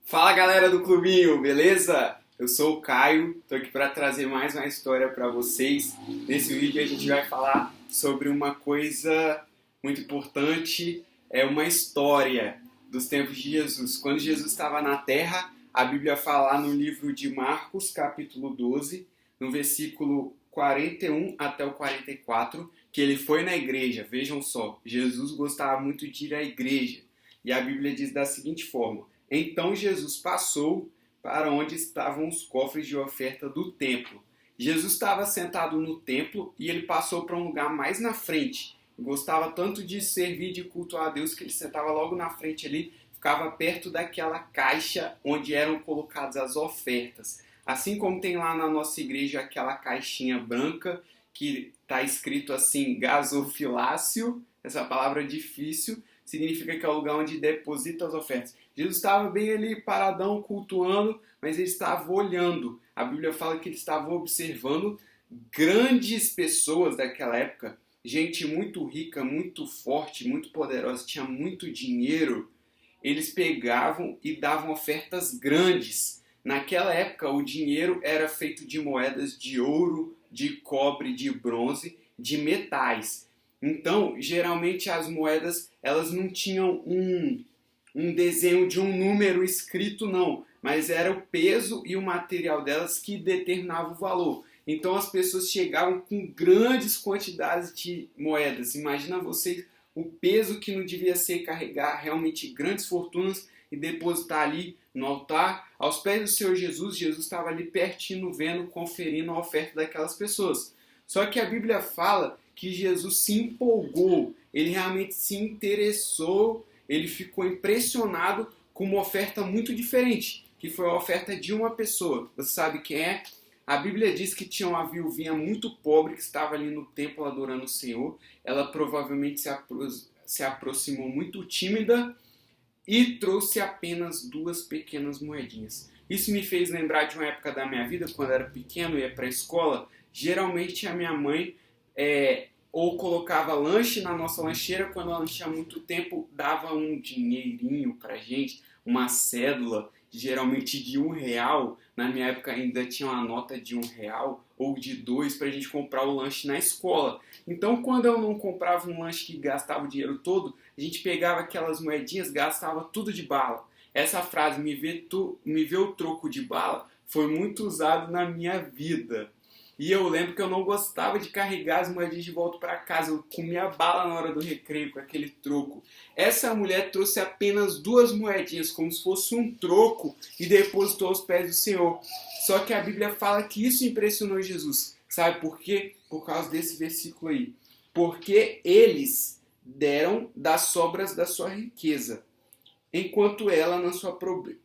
Fala galera do Clubinho, beleza? Eu sou o Caio, tô aqui para trazer mais uma história para vocês. Nesse vídeo a gente vai falar sobre uma coisa muito importante, é uma história dos tempos de Jesus. Quando Jesus estava na Terra, a Bíblia fala lá no livro de Marcos, capítulo 12, no versículo 41 até o 44, que ele foi na igreja. Vejam só, Jesus gostava muito de ir à igreja. E a Bíblia diz da seguinte forma: então Jesus passou para onde estavam os cofres de oferta do templo. Jesus estava sentado no templo e ele passou para um lugar mais na frente. Gostava tanto de servir, de cultuar a Deus, que ele sentava logo na frente ali, ficava perto daquela caixa onde eram colocadas as ofertas. Assim como tem lá na nossa igreja aquela caixinha branca que está escrito assim, gasofilácio, essa palavra é difícil, significa que é o lugar onde deposita as ofertas. Jesus estava bem ali paradão, cultuando, mas ele estava olhando. A Bíblia fala que ele estava observando grandes pessoas daquela época, gente muito rica, muito forte, muito poderosa, tinha muito dinheiro. Eles pegavam e davam ofertas grandes. Naquela época, o dinheiro era feito de moedas de ouro, de cobre, de bronze, de metais. Então, geralmente as moedas elas não tinham um desenho de um número escrito, não, mas era o peso e o material delas que determinava o valor. Então as pessoas chegavam com grandes quantidades de moedas. Imagina vocês o peso que não devia ser carregar realmente grandes fortunas e depositar ali no altar, aos pés do Senhor Jesus. Jesus estava ali pertinho, vendo, conferindo a oferta daquelas pessoas. Só que a Bíblia fala que Jesus se empolgou, ele realmente se interessou, ele ficou impressionado com uma oferta muito diferente, que foi a oferta de uma pessoa. Você sabe quem é? A Bíblia diz que tinha uma viuvinha muito pobre que estava ali no templo adorando o Senhor. Ela provavelmente se aproximou muito tímida e trouxe apenas 2 pequenas moedinhas. Isso me fez lembrar de uma época da minha vida, quando eu era pequeno e ia para a escola. Geralmente a minha mãe ou colocava lanche na nossa lancheira, quando ela não tinha muito tempo, dava um dinheirinho pra gente, uma cédula, geralmente de R$ 1. Na minha época ainda tinha uma nota de R$ 1 ou de 2 pra gente comprar o lanche na escola. Então quando eu não comprava um lanche que gastava o dinheiro todo, a gente pegava aquelas moedinhas, gastava tudo de bala. Essa frase, me vê o troco de bala, foi muito usado na minha vida. E eu lembro que eu não gostava de carregar as moedinhas de volta para casa. Eu comia bala na hora do recreio com aquele troco. Essa mulher trouxe apenas 2 moedinhas, como se fosse um troco, e depositou aos pés do Senhor. Só que a Bíblia fala que isso impressionou Jesus. Sabe por quê? Por causa desse versículo aí. Porque eles deram das sobras da sua riqueza, enquanto ela, na sua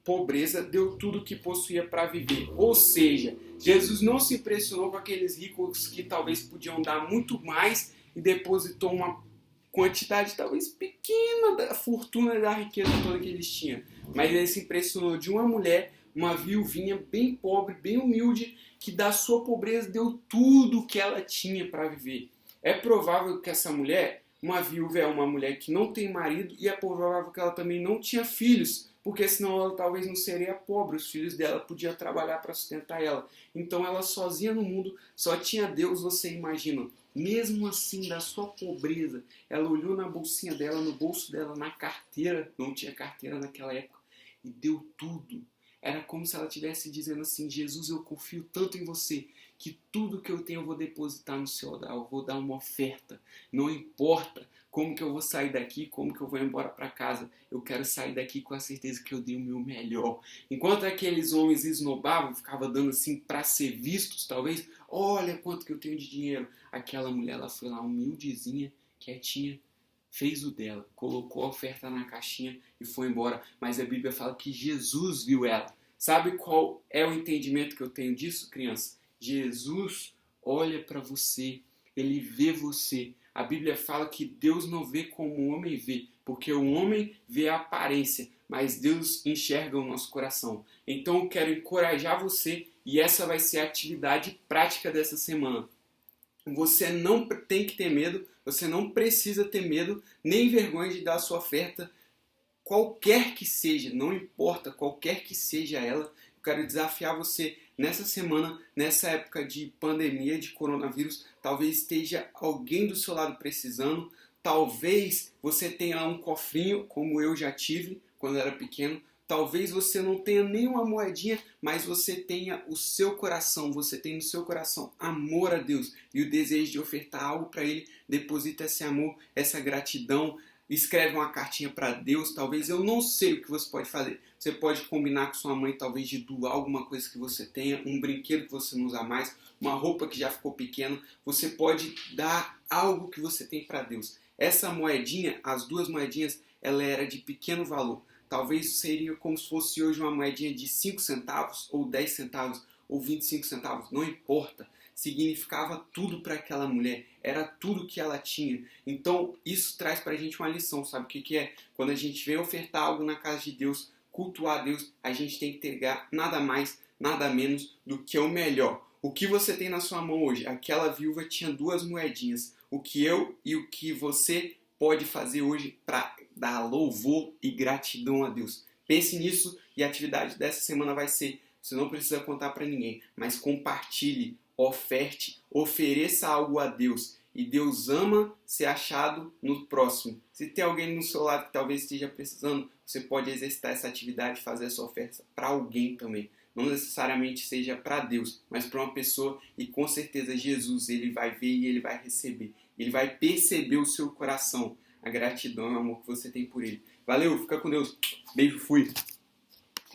pobreza, deu tudo o que possuía para viver. Ou seja, Jesus não se impressionou com aqueles ricos que talvez podiam dar muito mais e depositou uma quantidade talvez pequena da fortuna e da riqueza toda que eles tinham. Mas ele se impressionou de uma mulher, uma viuvinha bem pobre, bem humilde, que da sua pobreza deu tudo o que ela tinha para viver. É provável que essa mulher, uma viúva é uma mulher que não tem marido, e é provável que ela também não tinha filhos, porque senão ela talvez não seria pobre, os filhos dela podiam trabalhar para sustentar ela. Então ela sozinha no mundo, só tinha Deus. Você imagina, mesmo assim da sua pobreza, ela olhou na bolsinha dela, no bolso dela, na carteira, não tinha carteira naquela época, e deu tudo. Era como se ela estivesse dizendo assim: Jesus, eu confio tanto em você, que tudo que eu tenho eu vou depositar no seu altar, eu vou dar uma oferta. Não importa como que eu vou sair daqui, como que eu vou embora para casa, eu quero sair daqui com a certeza que eu dei o meu melhor. Enquanto aqueles homens esnobavam, ficavam dando assim para ser vistos, talvez, olha quanto que eu tenho de dinheiro. Aquela mulher, ela foi lá humildezinha, quietinha, fez o dela, colocou a oferta na caixinha e foi embora. Mas a Bíblia fala que Jesus viu ela. Sabe qual é o entendimento que eu tenho disso, criança? Jesus olha para você, ele vê você. A Bíblia fala que Deus não vê como o homem vê, porque o homem vê a aparência, mas Deus enxerga o nosso coração. Então eu quero encorajar você, e essa vai ser a atividade prática dessa semana. Você não tem que ter medo, você não precisa ter medo nem vergonha de dar a sua oferta qualquer que seja, não importa, qualquer que seja ela, eu quero desafiar você nessa semana, nessa época de pandemia, de coronavírus. Talvez esteja alguém do seu lado precisando, talvez você tenha um cofrinho, como eu já tive quando era pequeno. Talvez você não tenha nenhuma moedinha, mas você tenha o seu coração, você tem no seu coração amor a Deus e o desejo de ofertar algo para Ele. Deposita esse amor, essa gratidão, escreve uma cartinha para Deus. Talvez, eu não sei o que você pode fazer. Você pode combinar com sua mãe, talvez, de doar alguma coisa que você tenha, um brinquedo que você não usa mais, uma roupa que já ficou pequena. Você pode dar algo que você tem para Deus. Essa moedinha, as duas moedinhas, ela era de pequeno valor. Talvez seria como se fosse hoje uma moedinha de 5 centavos, ou 10 centavos, ou 25 centavos, não importa. Significava tudo para aquela mulher, era tudo que ela tinha. Então isso traz para a gente uma lição, sabe o que é? Quando a gente vem ofertar algo na casa de Deus, cultuar a Deus, a gente tem que entregar nada mais, nada menos do que o melhor. O que você tem na sua mão hoje? Aquela viúva tinha 2 moedinhas. O que eu e o que você pode fazer hoje para dar louvor e gratidão a Deus? Pense nisso, e a atividade dessa semana vai ser, você não precisa contar para ninguém, mas compartilhe, oferte, ofereça algo a Deus. E Deus ama ser achado no próximo. Se tem alguém no seu lado que talvez esteja precisando, você pode exercitar essa atividade, fazer essa oferta para alguém também. Não necessariamente seja para Deus, mas para uma pessoa, e com certeza Jesus, ele vai ver e ele vai receber. Ele vai perceber o seu coração, a gratidão e o amor que você tem por ele. Valeu, fica com Deus. Beijo, fui.